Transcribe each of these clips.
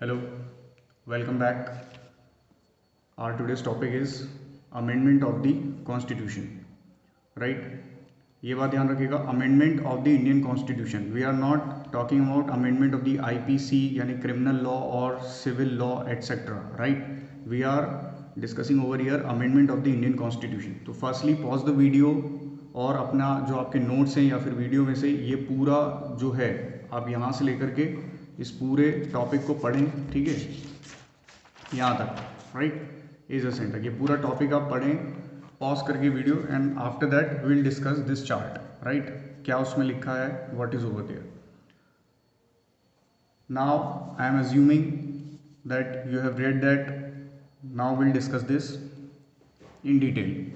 Hello, welcome back. Our today's topic is amendment of the constitution. Right? ये बात ध्यान रखिएगा, amendment of the Indian constitution. We are not talking about amendment of the IPC यानी criminal law और civil law etcetera. Right? We are discussing over here amendment of the Indian constitution. तो firstly pause the video और अपना जो आपके notes हैं या फिर वीडियो में से ये पूरा जो है आप यहाँ से लेकर के इस पूरे टॉपिक को पढ़ें. ठीक है, यहाँ तक. राइट? इज अ सेंटर, ये पूरा टॉपिक आप पढ़ें पॉज करके video and after that will discuss this chart. Right? क्या उसमें लिखा है, what is over there. Now I am assuming that you have read that. Now will discuss this in detail.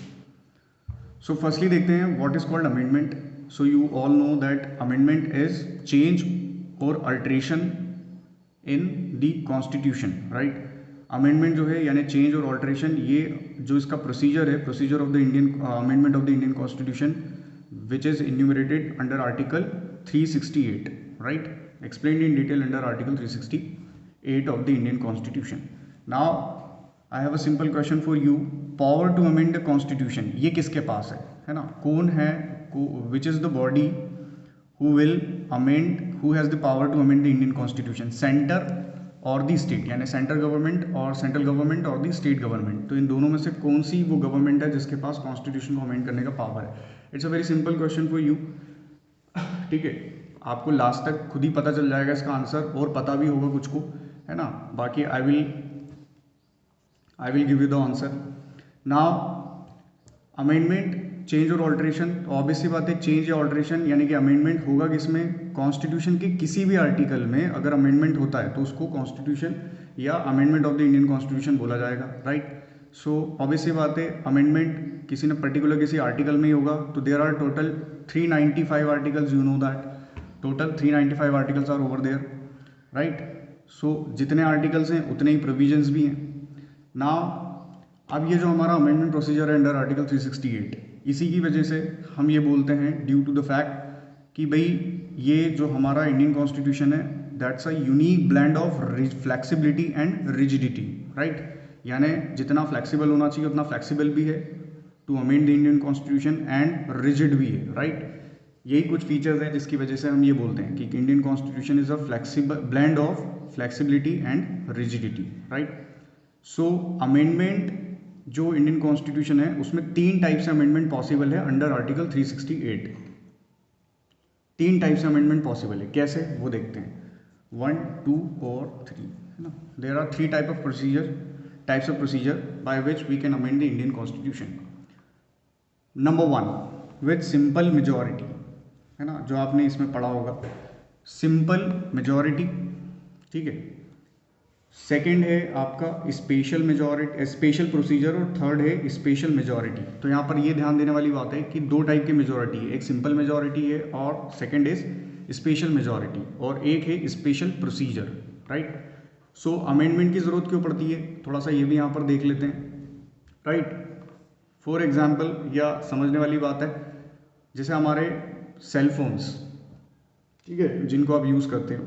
So firstly देखते हैं what is called amendment. So you all know that amendment is change और alteration in the constitution. Right? Amendment जो है यानी change और alteration, ये जो इसका प्रोसीजर है, procedure of the Indian amendment of the Indian constitution which is enumerated under article 368. Right? Explained in detail under article 368 of the Indian constitution. Now I have a simple question for you. Power to amend the constitution ये किसके पास है ना? कौन है, which is the body who will amend, who has the power to amend the Indian Constitution, centre और दी state, यानी central government और सेंट्रल गवर्नमेंट और दी स्टेट गवर्नमेंट. तो इन दोनों में से कौन सी वो गवर्नमेंट है जिसके पास कॉन्स्टिट्यूशन को अमेंड करने का पावर है? It's a very simple question for you. ठीक है, आपको लास्ट तक खुद ही पता चल जाएगा इसका आंसर और पता भी होगा कुछ को, है ना. बाकी I will give you the answer. Now amendment, change और ऑल्ट्रेशन, तो ऑब्वियसली बात है चेंज या ऑल्ट्रेशन यानी कि अमेंडमेंट होगा किसमें? कॉन्स्टिट्यूशन के किसी भी आर्टिकल में अगर अमेंडमेंट होता है तो उसको कॉन्स्टिट्यूशन या amendment of the Indian constitution बोला जाएगा. राइट? सो ऑब्वियसली बात है अमेंडमेंट किसी ने पर्टिकुलर किसी आर्टिकल में ही होगा. तो there are total 395 articles, you know that. Total 395 articles are over there. Right? So जितने आर्टिकल्स हैं उतने ही प्रोविजंस भी हैं. नाउ अब ये जो हमारा अमेंडमेंट प्रोसीजर है अंडर आर्टिकल 368, इसी की वजह से हम ये बोलते हैं ड्यू टू द फैक्ट कि भाई ये जो हमारा इंडियन कॉन्स्टिट्यूशन है that's a unique blend of flexibility and rigidity. Right? यानी जितना फ्लेक्सिबल होना चाहिए उतना फ्लेक्सिबल भी है to amend the Indian constitution and rigid भी है. राइट? यही कुछ फीचर्स हैं जिसकी वजह से हम ये बोलते हैं कि Indian constitution is a flexible blend of flexibility and rigidity. Right? So amendment जो इंडियन कॉन्स्टिट्यूशन है उसमें 3 टाइप से अमेंडमेंट पॉसिबल है अंडर आर्टिकल 368. 3 टाइप से अमेंडमेंट पॉसिबल है. कैसे वो देखते हैं. 1, 2 और 3, है ना. There are 3 types of procedure by which we can amend the Indian constitution. Number 1 with simple majority, है ना, जो आपने इसमें पढ़ा होगा, सिंपल मेजॉरिटी. ठीक है. सेकेंड है आपका स्पेशल प्रोसीजर और थर्ड है स्पेशल मेजॉरिटी. तो यहाँ पर ये ध्यान देने वाली बात है कि 2 टाइप की मेजॉरिटी है, एक सिंपल मेजॉरिटी है और सेकेंड इज स्पेशल मेजॉरिटी और एक है स्पेशल प्रोसीजर. राइट? सो अमेंडमेंट की ज़रूरत क्यों पड़ती है, थोड़ा सा ये भी यहाँ पर देख लेते हैं. राइट? फॉर एग्जाम्पल, या समझने वाली बात है, जैसे हमारे सेलफोन्स, ठीक है, जिनको आप यूज़ करते हो,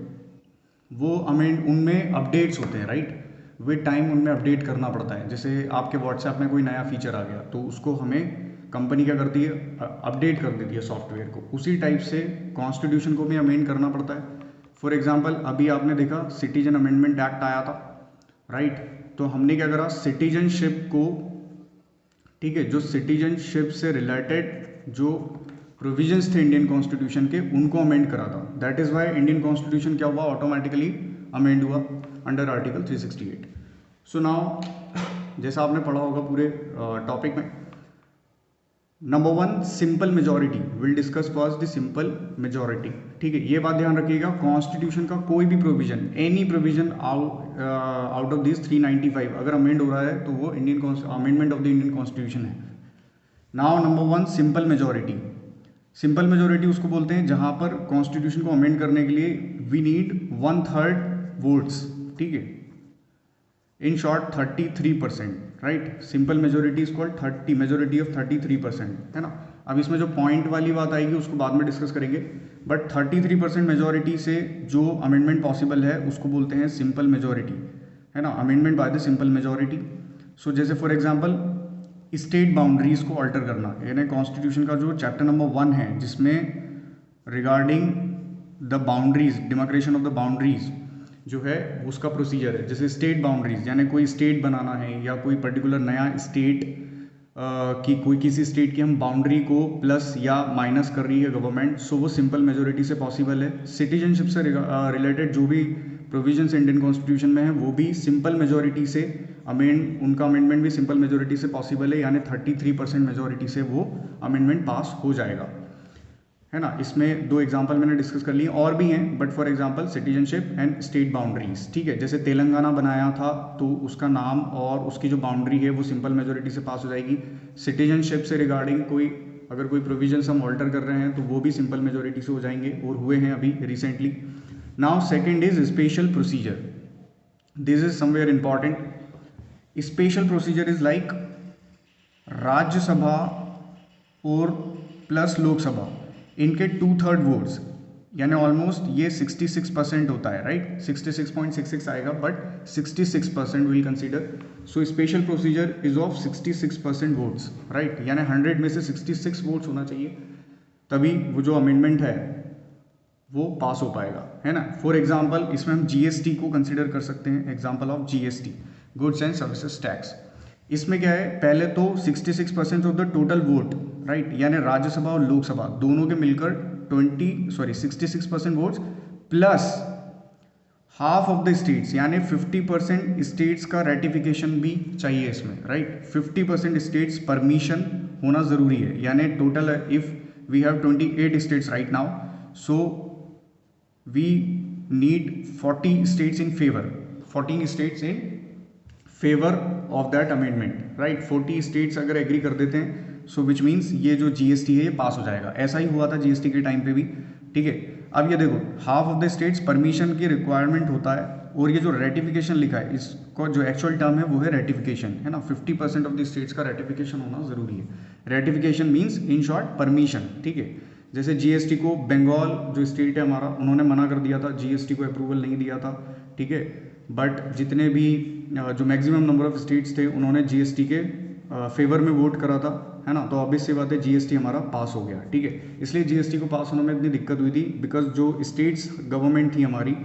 वो उनमें अपडेट्स होते हैं. राइट? विद टाइम उनमें अपडेट करना पड़ता है. जैसे आपके व्हाट्सएप में कोई नया फीचर आ गया तो उसको हमें कंपनी क्या करती है, अपडेट कर देती है सॉफ्टवेयर को. उसी टाइप से कॉन्स्टिट्यूशन को भी अमेंड करना पड़ता है. फॉर एग्जांपल, अभी आपने देखा सिटीजन अमेंडमेंट एक्ट आया था. राइट? तो हमने क्या करा, सिटीजनशिप को, ठीक है, जो सिटीजनशिप से रिलेटेड जो प्रोविजंस थे इंडियन कॉन्स्टिट्यूशन के उनको अमेंड करा था. That is why Indian constitution क्या हुआ, ऑटोमेटिकली अमेंड हुआ अंडर आर्टिकल 368. सो नाउ जैसा आपने पढ़ा होगा पूरे टॉपिक में, number 1 simple majority. Will discuss first the simple majority. ठीक है, ये बात ध्यान रखिएगा, कॉन्स्टिट्यूशन का कोई भी provision, any provision out of this 395 अगर अमेंड हो रहा है तो वो Indian amendment of the Indian constitution है. Now number 1 simple majority. Simple majority उसको बोलते हैं जहां पर कॉन्स्टिट्यूशन को अमेंड करने के लिए वी नीड 1/3 वोट्स. ठीक है, in short 33%. Right? Simple majority is called majority of 33%, है ना. अब इसमें जो पॉइंट वाली बात आएगी उसको बाद में डिस्कस करेंगे. बट 33% मेजोरिटी से जो अमेंडमेंट पॉसिबल है उसको बोलते हैं सिंपल मेजोरिटी, है ना, amendment by the simple majority. So जैसे फॉर एग्जांपल स्टेट बाउंड्रीज को अल्टर करना, यानी कॉन्स्टिट्यूशन का जो चैप्टर नंबर 1 है जिसमें regarding the boundaries, demarcation of the boundaries जो है उसका प्रोसीजर है। जैसे स्टेट बाउंड्रीज यानी कोई स्टेट बनाना है या कोई पर्टिकुलर नया स्टेट की कोई किसी स्टेट की हम बाउंड्री को प्लस या माइनस कर रही है गवर्नमेंट, सो वो सिंपल मेजोरिटी से पॉसिबल है। सिटीजनशिप से रिलेटेड जो भी प्रोविजंस इंडियन कॉन्स्टिट्यूशन में है वो भी सिंपल मेजोरिटी से उनका अमेंडमेंट भी सिंपल मेजोरिटी से पॉसिबल है, यानी 33% मेजोरिटी से वो अमेंडमेंट पास हो जाएगा, है ना। इसमें 2 एग्जांपल मैंने डिस्कस कर लिए, और भी हैं but for example citizenship and state boundaries, ठीक है। जैसे तेलंगाना बनाया था तो उसका नाम और उसकी जो बाउंड्री है वो सिंपल मेजोरिटी से पास हो जाएगी। सिटीजनशिप से रिगार्डिंग अगर कोई प्रोविजंस हम ऑल्टर कर रहे हैं तो वो भी सिंपल मेजोरिटी से हो जाएंगे और हुए हैं अभी recently. Now second is special procedure, this is somewhere important. Special procedure is like Rajya Sabha और प्लस लोकसभा, इनके 2/3 वोट्स यानी ऑलमोस्ट ये 66% होता है, राइट, 66.66 आएगा but 66% will consider. So special procedure is of 66% votes, right, यानी 100 में से 66 वोट्स होना चाहिए तभी वो जो अमेंडमेंट है वो पास हो पाएगा, है ना। फॉर एग्जाम्पल इसमें हम जीएसटी को कंसिडर कर सकते हैं, example of GST, goods and services tax. इसमें क्या है, पहले तो 66% of the total vote, right, यानी राज्यसभा और लोकसभा दोनों के मिलकर 66% votes plus half of the states यानी 50% स्टेट्स का रेटिफिकेशन भी चाहिए इसमें, राइट। 50% स्टेट्स परमिशन होना ज़रूरी है, यानी total if we have 28 states right now, so we need 40 states in favour, 14 states in favour of that amendment, right. 40 states अगर एग्री कर देते हैं सो विच मीन्स ये जो जीएसटी है ये पास हो जाएगा। ऐसा ही हुआ था जीएसटी के टाइम पे भी, ठीक है। अब ये देखो half of the states permission की रिक्वायरमेंट होता है और ये जो रेटिफिकेशन लिखा है इसको जो एक्चुअल टर्म है वो है रेटिफिकेशन, है ना। 50% ऑफ द स्टेट्स का रेटिफिकेशन होना जरूरी है। Ratification means in short permission, ठीक है। जैसे जीएसटी को बंगाल जो स्टेट है हमारा, उन्होंने मना कर दिया था, जीएसटी को अप्रूवल नहीं दिया था, ठीक है। बट जितने भी जो मैक्सिमम नंबर ऑफ स्टेट्स थे उन्होंने जीएसटी के फेवर में वोट करा था, है ना। तो ऑब्वियस सी बात है जीएसटी हमारा पास हो गया, ठीक है। इसलिए जीएसटी को पास होने में इतनी दिक्कत हुई थी बिकॉज जो स्टेट्स गवर्नमेंट थी हमारी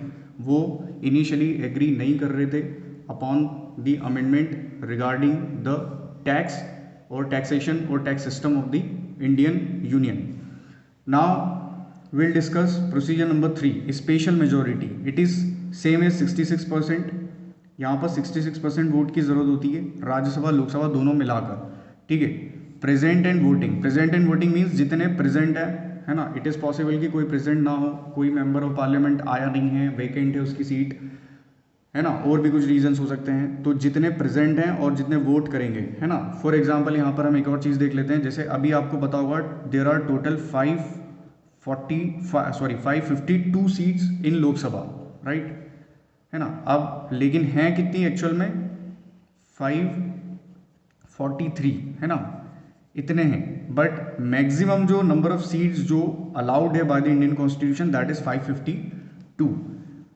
वो इनिशियली एग्री नहीं कर रहे थे upon the amendment regarding the tax और टैक्सेशन और tax system of the Indian union. Now will discuss procedure number 3, special majority. It is same as 66%, यहाँ पर 66% वोट की ज़रूरत होती है, राज्यसभा लोकसभा दोनों मिलाकर, ठीक है। Present and voting, present and voting means जितने प्रेजेंट है ना। इट इज़ पॉसिबल कि कोई प्रेजेंट ना हो, कोई मेंबर ऑफ पार्लियामेंट आया नहीं है, वेकेंट है उसकी सीट, है ना, और भी कुछ रीजंस हो सकते हैं। तो जितने प्रेजेंट हैं और जितने वोट करेंगे, है ना। फॉर एग्जांपल यहाँ पर हम एक और चीज़ देख लेते हैं। जैसे अभी आपको पता होगा there are total 552 seats in Lok Sabha, right, है ना। अब लेकिन हैं कितनी एक्चुअल में 543, है ना, इतने हैं। बट मैक्सिमम जो नंबर ऑफ सीट्स जो अलाउड है by the Indian constitution that is 552।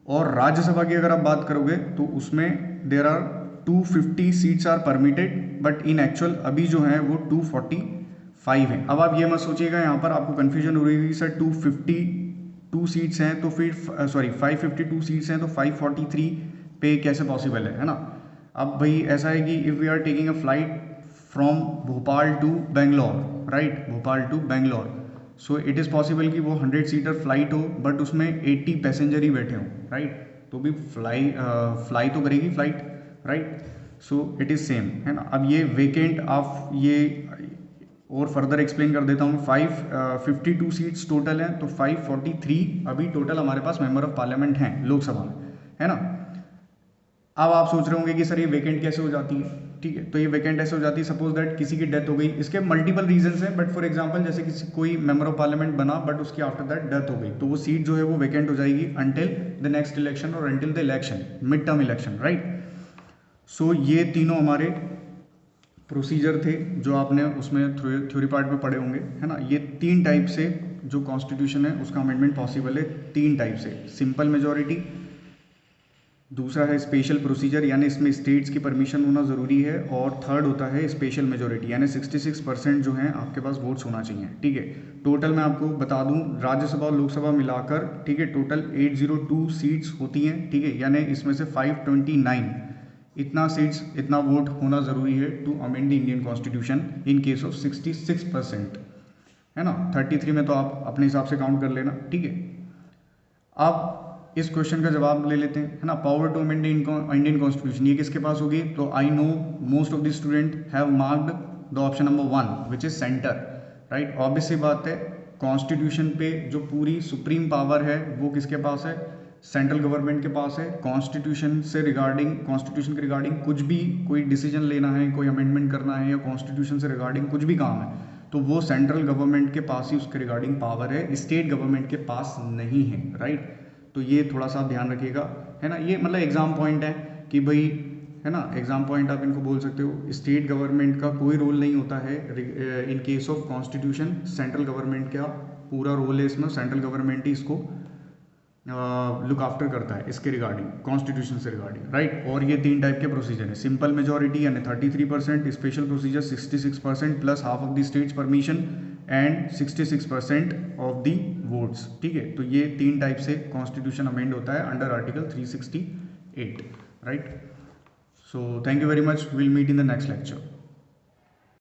और राज्यसभा की अगर आप बात करोगे तो उसमें there are 250 seats are permitted but in actual अभी जो है वो 245 है। अब आप ये मत सोचिएगा यहाँ पर आपको कन्फ्यूजन हो रही है सर 252 सीट्स हैं तो फिर 552 सीट्स हैं तो 543 पे कैसे पॉसिबल है ना। अब भाई ऐसा है कि if we are taking a flight from Bhopal to Bangalore, right, Bhopal to Bangalore, so it is possible कि वो 100 सीटर फ्लाइट हो बट उसमें 80 पैसेंजर ही बैठे हों, राइट, तो भी फ्लाई तो करेगी flight, right. So it is same, है ना। अब ये वेकेंट आप ये और फर्दर एक्सप्लेन कर देता हूँ। 552 सीट्स टोटल हैं तो 543 अभी टोटल हमारे पास मेंबर ऑफ पार्लियामेंट हैं लोकसभा में, है ना। अब आप सोच रहे होंगे कि सर ये वेकेंट कैसे हो जाती है, ठीक है। तो ये वेकेंट ऐसे हो जाती है सपोज दैट किसी की डेथ हो गई, इसके मल्टीपल रीजंस हैं बट फॉर एग्जांपल जैसे किसी कोई मेंबर ऑफ पार्लियामेंट बना बट उसकी आफ्टर दैट डेथ हो गई तो वो सीट जो है वो वेकेंट हो जाएगी अंटिल द नेक्स्ट इलेक्शन और until the election, mid term election, right. So ये तीनों हमारे प्रोसीजर थे जो आपने उसमें थ्योरी पार्ट में पढ़े होंगे, है ना। ये 3 टाइप से जो कॉन्स्टिट्यूशन है उसका अमेंडमेंट पॉसिबल है 3 टाइप से, सिंपल मेजॉरिटी, दूसरा है स्पेशल प्रोसीजर यानी इसमें स्टेट्स की परमिशन होना ज़रूरी है, और थर्ड होता है स्पेशल मेजॉरिटी यानी 66% जो है आपके पास वोट्स होना चाहिए। ठीक है, टोटल मैं आपको बता दूं राज्यसभा और लोकसभा मिलाकर, ठीक है, टोटल 802 सीट्स होती हैं। ठीक है, यानी इसमें से 529 इतना सीट्स, इतना वोट होना ज़रूरी है to amend the Indian constitution in case of 66%, है ना। 33 में तो आप अपने हिसाब से काउंट कर लेना। ठीक है, अब इस क्वेश्चन का जवाब ले लेते हैं, है ना। Power to amend Indian constitution, ये किसके पास होगी? तो I know most of the student have marked the option number 1 which is centre, right. Obvious सी बात है, कॉन्स्टिट्यूशन पे जो पूरी सुप्रीम पावर है वो किसके पास है? सेंट्रल गवर्नमेंट के पास है। कॉन्स्टिट्यूशन से रिगार्डिंग, कॉन्स्टिट्यूशन के रिगार्डिंग कुछ भी कोई डिसीजन लेना है, कोई अमेंडमेंट करना है, या कॉन्स्टिट्यूशन से रिगार्डिंग कुछ भी काम है, तो वो सेंट्रल गवर्नमेंट के पास ही उसके रिगार्डिंग पावर है, स्टेट गवर्नमेंट के पास नहीं है, राइट। तो ये थोड़ा सा ध्यान रखिएगा, है ना। ये मतलब एग्जाम पॉइंट है कि भाई, है ना, एग्जाम पॉइंट आप इनको बोल सकते हो। स्टेट गवर्नमेंट का कोई रोल नहीं होता है इन case of constitution, central government का पूरा रोल है इसमें, सेंट्रल गवर्नमेंट ही इसको लुक आफ्टर करता है इसके रिगार्डिंग, कॉन्स्टिट्यूशन से रिगार्डिंग, राइट। और ये 3 टाइप के प्रोसीजर है, सिंपल मेजॉरिटी यानी 33%, special procedure 66% plus half of the states permission and 66% of the votes. ठीक है, तो ये 3 टाइप से कॉन्स्टिट्यूशन अमेंड होता है under article 368, right. So thank you very much, will meet in the next lecture.